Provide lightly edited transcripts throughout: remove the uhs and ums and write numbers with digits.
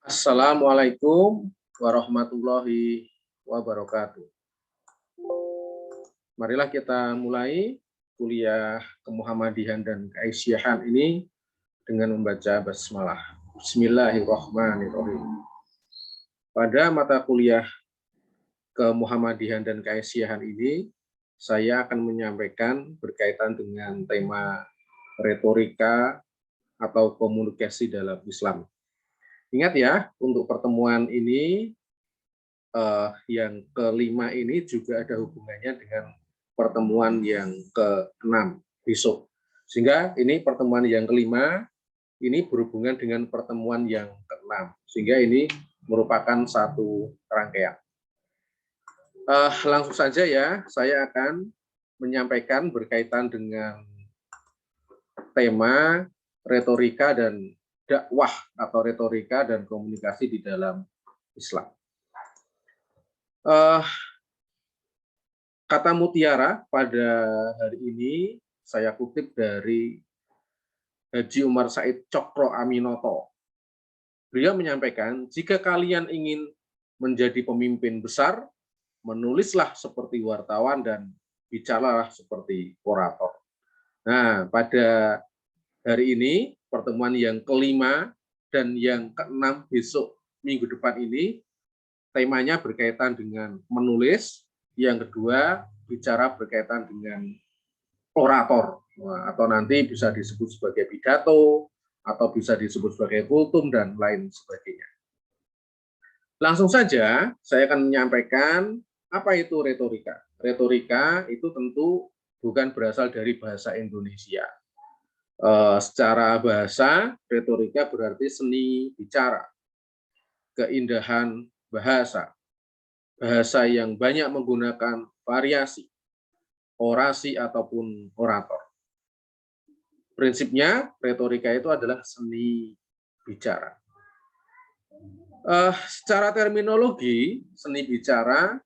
Assalamualaikum warahmatullahi wabarakatuh. Marilah kita mulai kuliah kemuhammadihan dan keaisyyahan ini dengan membaca basmalah. Bismillahirrahmanirrahim. Pada mata kuliah kemuhammadihan dan keaisyyahan ini, saya akan menyampaikan berkaitan dengan tema retorika atau komunikasi dalam Islam. Ingat ya, untuk pertemuan ini yang kelima ini juga ada hubungannya dengan pertemuan yang ke-6 besok. Sehingga ini pertemuan yang kelima ini berhubungan dengan pertemuan yang ke-6. Sehingga ini merupakan satu rangkaian. Langsung saja ya, saya akan menyampaikan berkaitan dengan tema retorika dan dakwah atau retorika dan komunikasi di dalam Islam. Kata mutiara pada hari ini saya kutip dari Haji Umar Said Cokro Aminoto. Beliau menyampaikan, jika kalian ingin menjadi pemimpin besar, menulislah seperti wartawan dan bicaralah seperti orator. Nah, pada hari ini, pertemuan yang kelima dan yang ke-6 besok minggu depan ini, temanya berkaitan dengan menulis, yang kedua bicara berkaitan dengan orator, atau nanti bisa disebut sebagai pidato, atau bisa disebut sebagai kultum, dan lain sebagainya. Langsung saja saya akan menyampaikan apa itu retorika. Retorika itu tentu bukan berasal dari bahasa Indonesia. Secara bahasa, retorika berarti seni bicara, keindahan bahasa, bahasa yang banyak menggunakan variasi, orasi ataupun orator. Prinsipnya, retorika itu adalah seni bicara. Secara terminologi, seni bicara,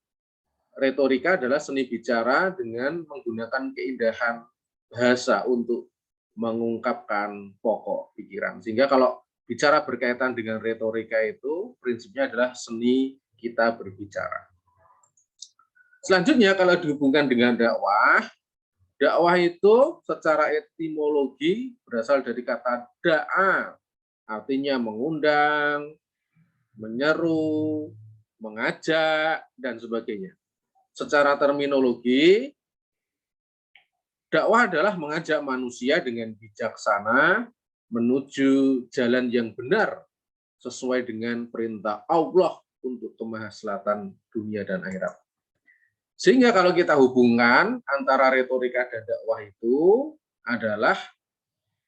retorika adalah seni bicara dengan menggunakan keindahan bahasa untuk mengungkapkan pokok pikiran. Sehingga kalau bicara berkaitan dengan retorika itu, prinsipnya adalah seni kita berbicara. Selanjutnya kalau dihubungkan dengan dakwah, dakwah itu secara etimologi berasal dari kata da'a, artinya mengundang, menyeru, mengajak, dan sebagainya. Secara terminologi, dakwah adalah mengajak manusia dengan bijaksana menuju jalan yang benar sesuai dengan perintah Allah untuk kemahaselatan dunia dan akhirat. Sehingga kalau kita hubungkan antara retorika dan dakwah itu adalah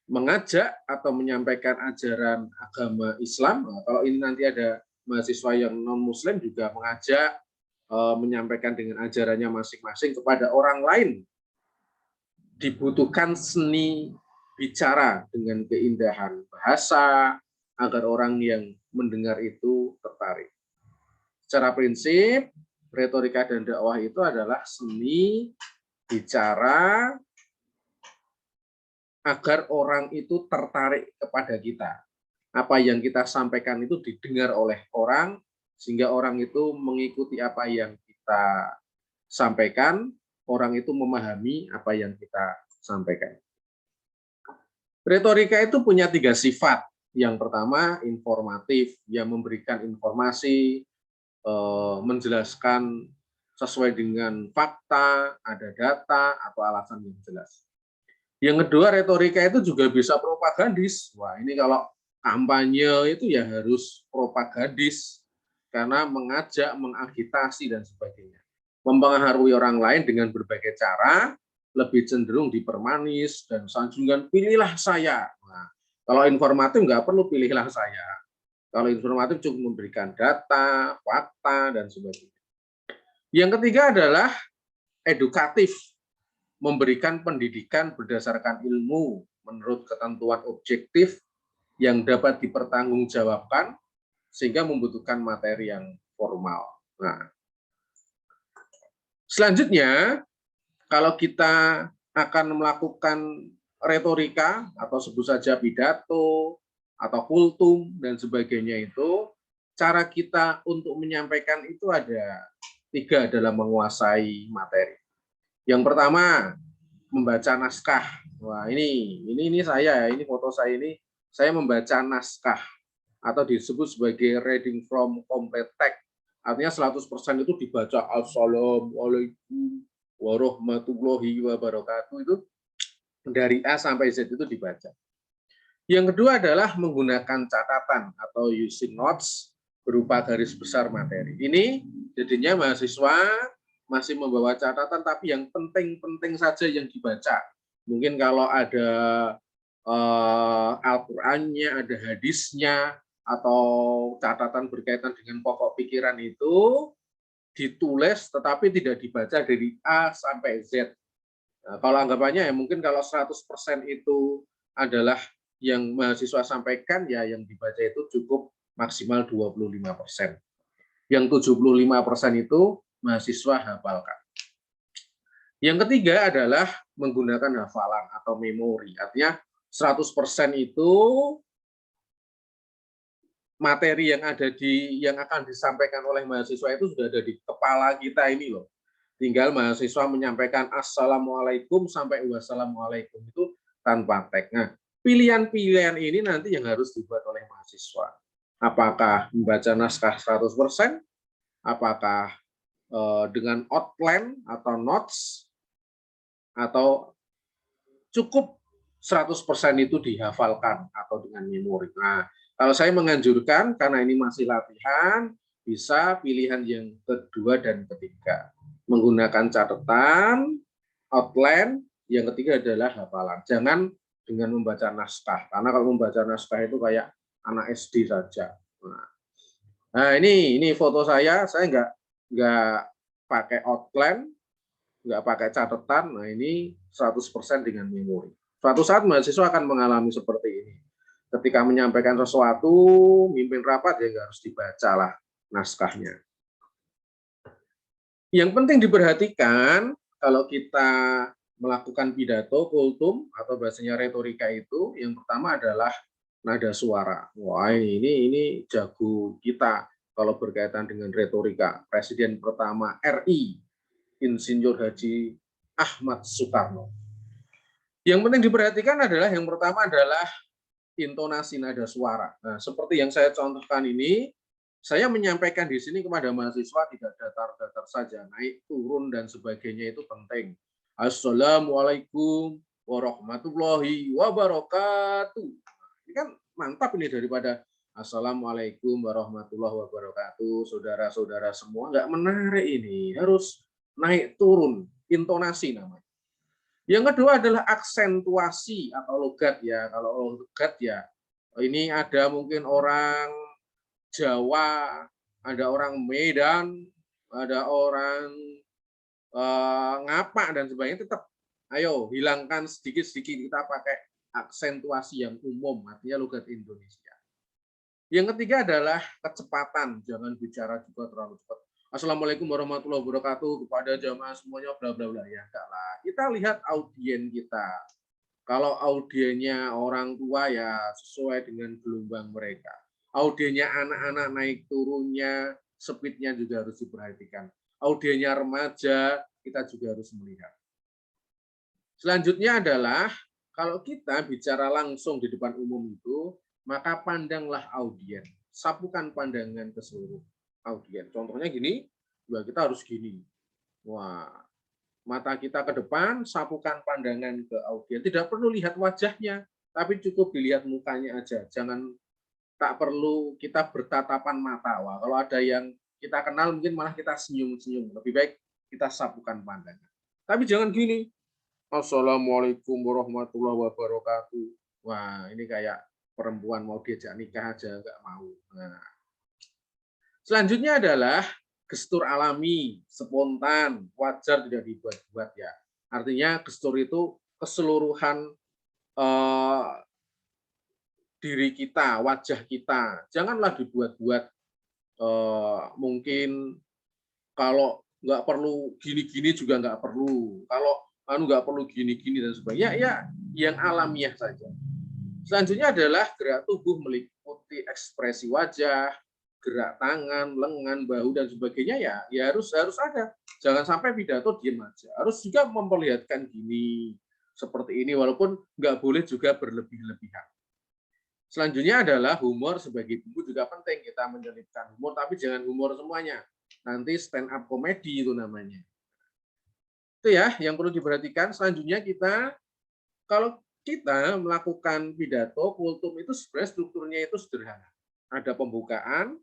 mengajak atau menyampaikan ajaran agama Islam. Nah, kalau ini nanti ada mahasiswa yang non-muslim juga mengajak menyampaikan dengan ajarannya masing-masing kepada orang lain. Dibutuhkan seni bicara dengan keindahan bahasa agar orang yang mendengar itu tertarik. Secara prinsip, retorika dan dakwah itu adalah seni bicara agar orang itu tertarik kepada kita. Apa yang kita sampaikan itu didengar oleh orang, sehingga orang itu mengikuti apa yang kita sampaikan, orang itu memahami apa yang kita sampaikan. Retorika itu punya 3 sifat. Yang pertama, informatif, yang memberikan informasi, menjelaskan sesuai dengan fakta, ada data, atau alasan yang jelas. Yang kedua, retorika itu juga bisa propagandis. Wah, ini kalau kampanye itu ya harus propagandis, karena mengajak, mengagitasi, dan sebagainya. Mempengaruhi orang lain dengan berbagai cara, lebih cenderung dipermanis, dan sanjungan pilihlah saya. Nah, kalau informatif nggak perlu pilihlah saya. Kalau informatif cukup memberikan data, fakta, dan sebagainya. Yang ketiga adalah edukatif, memberikan pendidikan berdasarkan ilmu menurut ketentuan objektif yang dapat dipertanggungjawabkan sehingga membutuhkan materi yang formal. Nah, selanjutnya, kalau kita akan melakukan retorika atau sebut saja pidato atau kultum dan sebagainya itu cara kita untuk menyampaikan itu ada 3 dalam menguasai materi. Yang pertama, membaca naskah. Wah, ini saya, ini foto saya ini, saya membaca naskah atau disebut sebagai reading from complete text. Artinya 100% itu dibaca Assalamualaikum warahmatullahi wabarakatuh, itu dari A sampai Z itu dibaca. Yang kedua adalah menggunakan catatan atau using notes berupa garis besar materi. Ini jadinya mahasiswa masih membawa catatan, tapi yang penting-penting saja yang dibaca. Mungkin kalau ada Al-Qur'annya, ada hadisnya, atau catatan berkaitan dengan pokok pikiran itu ditulis tetapi tidak dibaca dari A sampai Z. Nah, kalau anggapannya ya mungkin kalau 100% itu adalah yang mahasiswa sampaikan, ya yang dibaca itu cukup maksimal 25%. Yang 75% itu mahasiswa hafalkan. Yang ketiga adalah menggunakan hafalan atau memori. Artinya 100% itu materi yang akan disampaikan oleh mahasiswa itu sudah ada di kepala kita ini loh. Tinggal mahasiswa menyampaikan Assalamualaikum sampai Wassalamualaikum itu tanpa teks. Nah, pilihan-pilihan ini nanti yang harus dibuat oleh mahasiswa. Apakah membaca naskah 100%, apakah dengan outline atau notes, atau cukup 100% itu dihafalkan atau dengan memori. Nah, kalau saya menganjurkan, karena ini masih latihan, bisa pilihan yang kedua dan ketiga. Menggunakan catatan, outline, yang ketiga adalah hafalan. Jangan dengan membaca naskah, karena kalau membaca naskah itu kayak anak SD saja. Nah ini foto saya nggak pakai outline, nggak pakai catatan. Nah ini 100% dengan memori. Suatu saat mahasiswa akan mengalami seperti ini. Ketika menyampaikan sesuatu, mimpin rapat, ya nggak harus dibaca lah naskahnya. Yang penting diperhatikan kalau kita melakukan pidato, kultum, atau bahasanya retorika itu, yang pertama adalah nada suara. Wah ini jago kita kalau berkaitan dengan retorika. Presiden pertama RI, Insinyur Haji Ahmad Soekarno. Yang penting diperhatikan adalah yang pertama adalah intonasi nada suara. Nah, seperti yang saya contohkan ini, saya menyampaikan di sini kepada mahasiswa tidak datar-datar saja, naik turun dan sebagainya itu penting. Assalamualaikum warahmatullahi wabarakatuh. Ini kan mantap ini daripada Assalamualaikum warahmatullahi wabarakatuh, saudara-saudara semua, nggak menarik ini, harus naik turun, intonasi namanya. Yang kedua adalah aksentuasi atau logat ya. Kalau logat ya, ini ada mungkin orang Jawa, ada orang Medan, ada orang Ngapak dan sebagainya, tetap ayo hilangkan sedikit-sedikit, kita pakai aksentuasi yang umum, artinya logat Indonesia. Yang ketiga adalah kecepatan, jangan bicara juga terlalu cepat. Assalamualaikum warahmatullahi wabarakatuh kepada jamaah semuanya, bla bla bla, ya enggak lah. Kita lihat audien kita. Kalau audiennya orang tua ya sesuai dengan gelombang mereka. Audiennya anak-anak naik turunnya, speednya juga harus diperhatikan. Audiennya remaja, kita juga harus melihat. Selanjutnya adalah kalau kita bicara langsung di depan umum itu, maka pandanglah audien. Sapukan pandangan ke seluruh audien. Contohnya gini, ya kita harus gini. Wah, mata kita ke depan, sapukan pandangan ke audien. Tidak perlu lihat wajahnya, tapi cukup dilihat mukanya aja. Jangan, tak perlu kita bertatapan mata. Wah, kalau ada yang kita kenal mungkin malah kita senyum-senyum. Lebih baik kita sapukan pandangan. Tapi jangan gini. Assalamualaikum warahmatullahi wabarakatuh. Wah, ini kayak perempuan mau diajak nikah aja nggak mau. Nah, selanjutnya adalah gestur alami, spontan, wajar, tidak dibuat-buat ya. Artinya gestur itu keseluruhan diri kita, wajah kita. Janganlah dibuat-buat. Mungkin kalau nggak perlu gini-gini juga nggak perlu. Kalau nggak perlu gini-gini dan sebagainya. Ya, yang alamiah saja. Selanjutnya adalah gerak tubuh meliputi ekspresi wajah, gerak tangan, lengan, bahu dan sebagainya ya harus ada. Jangan sampai pidato diam aja. Harus juga memperlihatkan gini, seperti ini walaupun nggak boleh juga berlebih-lebihan. Selanjutnya adalah humor sebagai bumbu juga penting. Kita menyelipkan humor, tapi jangan humor semuanya. Nanti stand up komedi itu namanya. Itu ya yang perlu diperhatikan. Selanjutnya kalau kita melakukan pidato, kultum itu sebenarnya strukturnya itu sederhana. Ada pembukaan,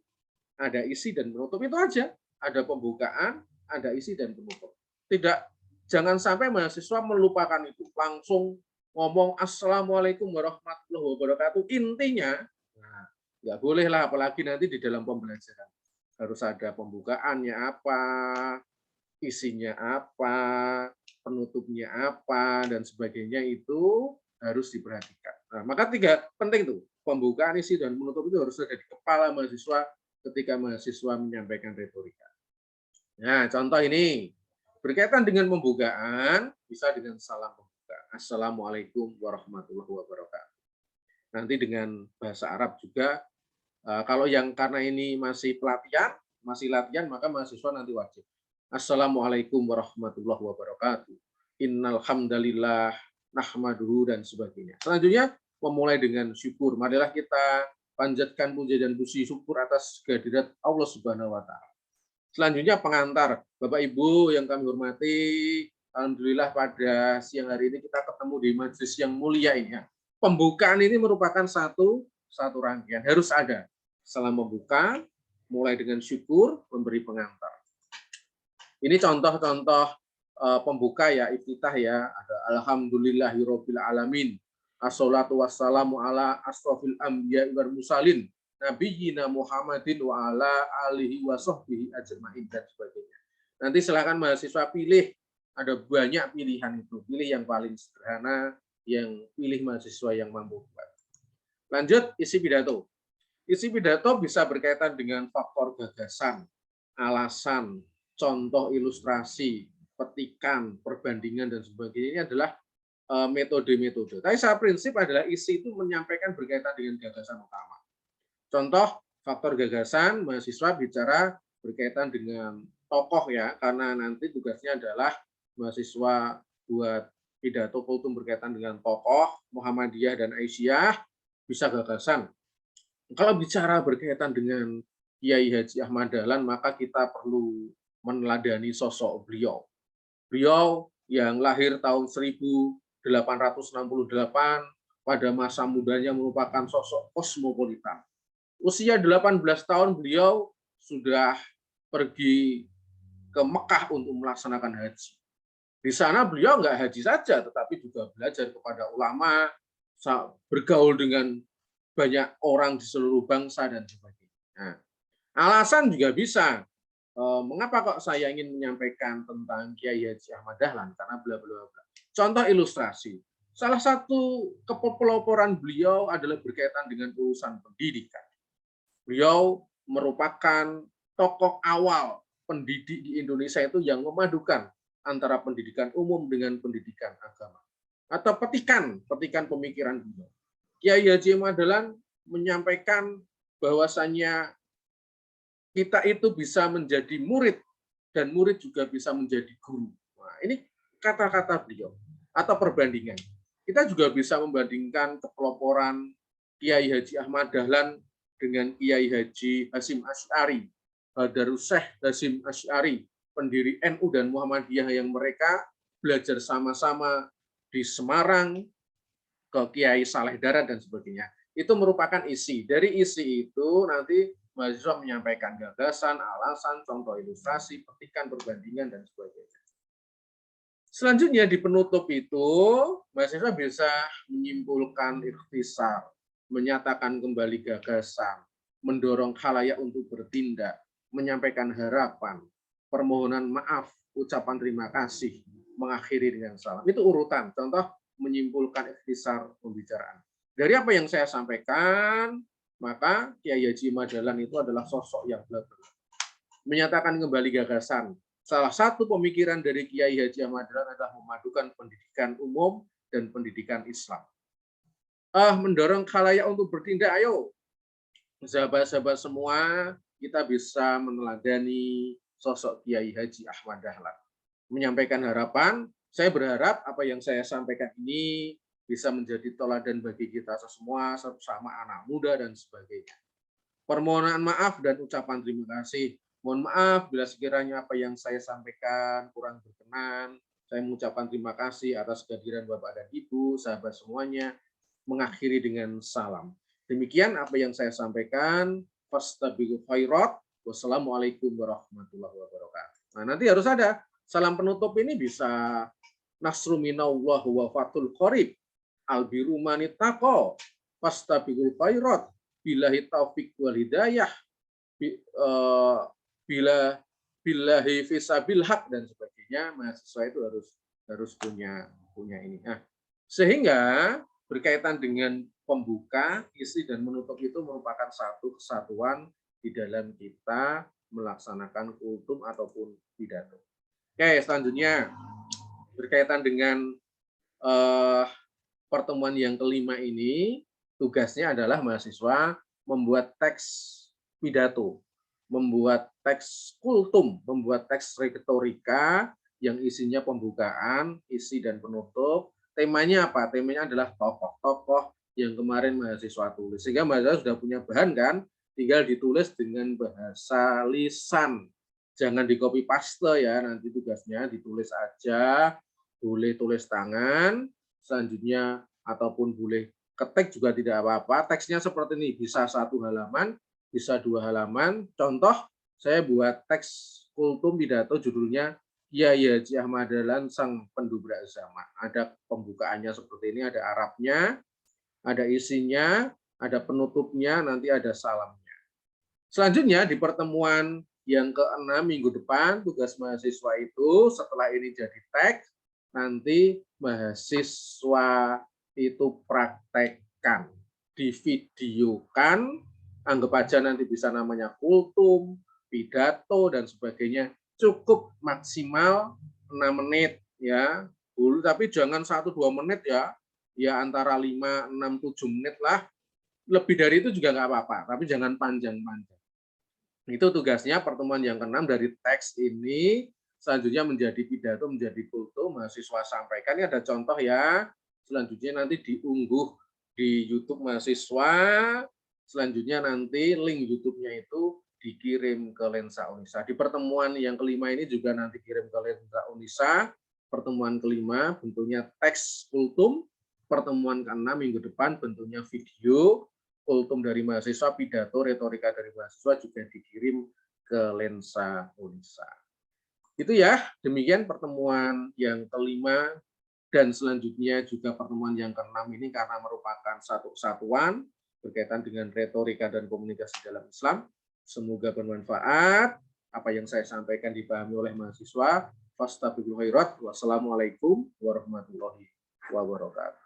ada isi dan penutup, itu aja. Ada pembukaan, ada isi dan penutup. Jangan sampai mahasiswa melupakan itu. Langsung ngomong Assalamualaikum warahmatullahi wabarakatuh. Intinya, nggak boleh lah, apalagi nanti di dalam pembelajaran. Harus ada pembukaannya apa, isinya apa, penutupnya apa, dan sebagainya itu harus diperhatikan. Nah, maka penting tuh, pembukaan, isi, dan penutup itu harus ada di kepala mahasiswa ketika mahasiswa menyampaikan retorika. Nah, contoh ini, berkaitan dengan pembukaan, bisa dengan salam pembuka. Assalamualaikum warahmatullahi wabarakatuh. Nanti dengan bahasa Arab juga, kalau yang karena ini masih latihan, maka mahasiswa nanti wajib. Assalamualaikum warahmatullahi wabarakatuh. Innal hamdalillah nahmaduhu dan sebagainya. Selanjutnya memulai dengan syukur. Marilah kita panjatkan puji dan puji syukur atas kehadirat Allah Subhanahu wa taala. Selanjutnya pengantar. Bapak Ibu yang kami hormati, alhamdulillah pada siang hari ini kita ketemu di majelis yang mulia ini. Pembukaan ini merupakan satu rangkaian, harus ada. Salam pembuka, mulai dengan syukur, memberi pengantar. Ini contoh-contoh pembuka ya, iftitah ya. Ada alhamdulillahirabbil alamin. Assalatu wassalamu ala asrofil anbiya'i wal mursalin. Nabiyina Muhammadin wa ala alihi wa sahbihi ajma'in dan sebagainya. Nanti silakan mahasiswa pilih, ada banyak pilihan itu. Pilih yang paling sederhana, yang pilih mahasiswa yang mampu buat. Lanjut, isi pidato. Isi pidato bisa berkaitan dengan faktor gagasan, alasan, contoh ilustrasi, petikan, perbandingan, dan sebagainya. Ini adalah metode-metode. Tapi secara prinsip adalah isi itu menyampaikan berkaitan dengan gagasan utama. Contoh faktor gagasan, mahasiswa bicara berkaitan dengan tokoh ya, karena nanti tugasnya adalah mahasiswa buat pidato kultum berkaitan dengan tokoh Muhammadiyah dan Aisyah, bisa gagasan. Kalau bicara berkaitan dengan Kiai Haji Ahmad Dahlan, maka kita perlu meneladani sosok beliau. Beliau yang lahir tahun 1868, pada masa mudanya merupakan sosok kosmopolitan. Usia 18 tahun beliau sudah pergi ke Mekah untuk melaksanakan haji. Di sana beliau nggak haji saja, tetapi juga belajar kepada ulama, bergaul dengan banyak orang di seluruh bangsa dan sebagainya. Nah, alasan juga bisa. Mengapa kok saya ingin menyampaikan tentang Kiai Haji Ahmad Dahlan? Karena bla bla bla. Contoh ilustrasi. Salah satu kepeloporan beliau adalah berkaitan dengan urusan pendidikan. Beliau merupakan tokoh awal pendidik di Indonesia itu yang memadukan antara pendidikan umum dengan pendidikan agama. Atau petikan pemikiran beliau. Kiai Haji Ahmad Dahlan menyampaikan bahwasannya kita itu bisa menjadi murid dan murid juga bisa menjadi guru. Nah, ini kata-kata beliau atau perbandingan. Kita juga bisa membandingkan kepeloporan Kiai Haji Ahmad Dahlan dengan Kiai Haji Hasyim Asy'ari, Darus Syekh Hasyim Asy'ari, pendiri NU dan Muhammadiyah yang mereka belajar sama-sama di Semarang, ke Kiai Saleh Darat dan sebagainya. Itu merupakan isi. Dari isi itu nanti mahasiswa menyampaikan gagasan, alasan, contoh ilustrasi, petikan, perbandingan, dan sebagainya. Selanjutnya di penutup itu, mahasiswa bisa menyimpulkan ikhtisar, menyatakan kembali gagasan, mendorong khalayak untuk bertindak, menyampaikan harapan, permohonan maaf, ucapan terima kasih, mengakhiri dengan salam. Itu urutan, contoh menyimpulkan ikhtisar pembicaraan. Dari apa yang saya sampaikan, maka Kiai Haji Ahmad Dahlan itu adalah sosok yang menyatakan kembali gagasan. Salah satu pemikiran dari Kiai Haji Ahmad Dahlan adalah memadukan pendidikan umum dan pendidikan Islam. Mendorong khalayak untuk bertindak, ayo sahabat-sahabat semua kita bisa meneladani sosok Kiai Haji Ahmad Dahlan. Menyampaikan harapan, saya berharap apa yang saya sampaikan ini bisa menjadi teladan bagi kita semua, sesama anak muda dan sebagainya. Permohonan maaf dan ucapan terima kasih. Mohon maaf bila sekiranya apa yang saya sampaikan kurang berkenan. Saya mengucapkan terima kasih atas kehadiran Bapak dan Ibu, sahabat semuanya, mengakhiri dengan salam. Demikian apa yang saya sampaikan. Fastabiqul khairat. Wassalamualaikum warahmatullahi wabarakatuh. Nah, nanti harus ada salam penutup ini bisa nasru minallah wa fatul qarib. Albiru manitaqo. Fastabiqul khairat. Billahi taufik wal hidayah. Bila billahi fisabil haq dan sebagainya. Mahasiswa itu harus punya ini. Nah, sehingga berkaitan dengan pembuka, isi dan menutup itu merupakan satu kesatuan di dalam kita melaksanakan kultum ataupun pidato. Oke, selanjutnya berkaitan dengan pertemuan yang kelima ini, tugasnya adalah mahasiswa membuat teks pidato, membuat teks kultum, membuat teks retorika yang isinya pembukaan, isi dan penutup. Temanya apa? Temanya adalah tokoh-tokoh yang kemarin mahasiswa tulis. Sehingga mahasiswa sudah punya bahan kan, tinggal ditulis dengan bahasa lisan. Jangan di copy paste ya, nanti tugasnya ditulis aja, boleh tulis tangan, selanjutnya ataupun boleh ketik juga tidak apa-apa. Teksnya seperti ini, bisa 1 halaman, bisa 2 halaman. Contoh, saya buat teks kultum pidato judulnya Kiai Haji Ahmad Dahlan Sang Pendobrak Zaman. Ada pembukaannya seperti ini, ada Arabnya, ada isinya, ada penutupnya, nanti ada salamnya. Selanjutnya di pertemuan yang ke-6 minggu depan, tugas mahasiswa itu setelah ini jadi teks, nanti mahasiswa itu praktekkan, divideokan, anggap aja nanti bisa namanya kultum, pidato dan sebagainya, cukup maksimal 6 menit ya. Tapi jangan 1-2 menit ya. Ya antara 5, 6, 7 menit lah. Lebih dari itu juga nggak apa-apa, tapi jangan panjang-panjang. Itu tugasnya pertemuan yang ke-6 dari teks ini. Selanjutnya menjadi pidato, menjadi kultum, mahasiswa sampaikan. Ini ada contoh ya. Selanjutnya nanti diunggah di YouTube mahasiswa. Selanjutnya nanti link YouTube-nya itu dikirim ke Lensa Unisa. Di pertemuan yang kelima ini juga nanti kirim ke Lensa Unisa. Pertemuan kelima bentuknya teks kultum. Pertemuan ke-6 minggu depan bentuknya video. Kultum dari mahasiswa, pidato, retorika dari mahasiswa juga dikirim ke Lensa Unisa. Itu ya, demikian pertemuan yang kelima dan selanjutnya juga pertemuan yang ke-6 ini karena merupakan satu kesatuan berkaitan dengan retorika dan komunikasi dalam Islam. Semoga bermanfaat. Apa yang saya sampaikan dipahami oleh mahasiswa. Fastabiqul khairat. Wassalamualaikum warahmatullahi wabarakatuh.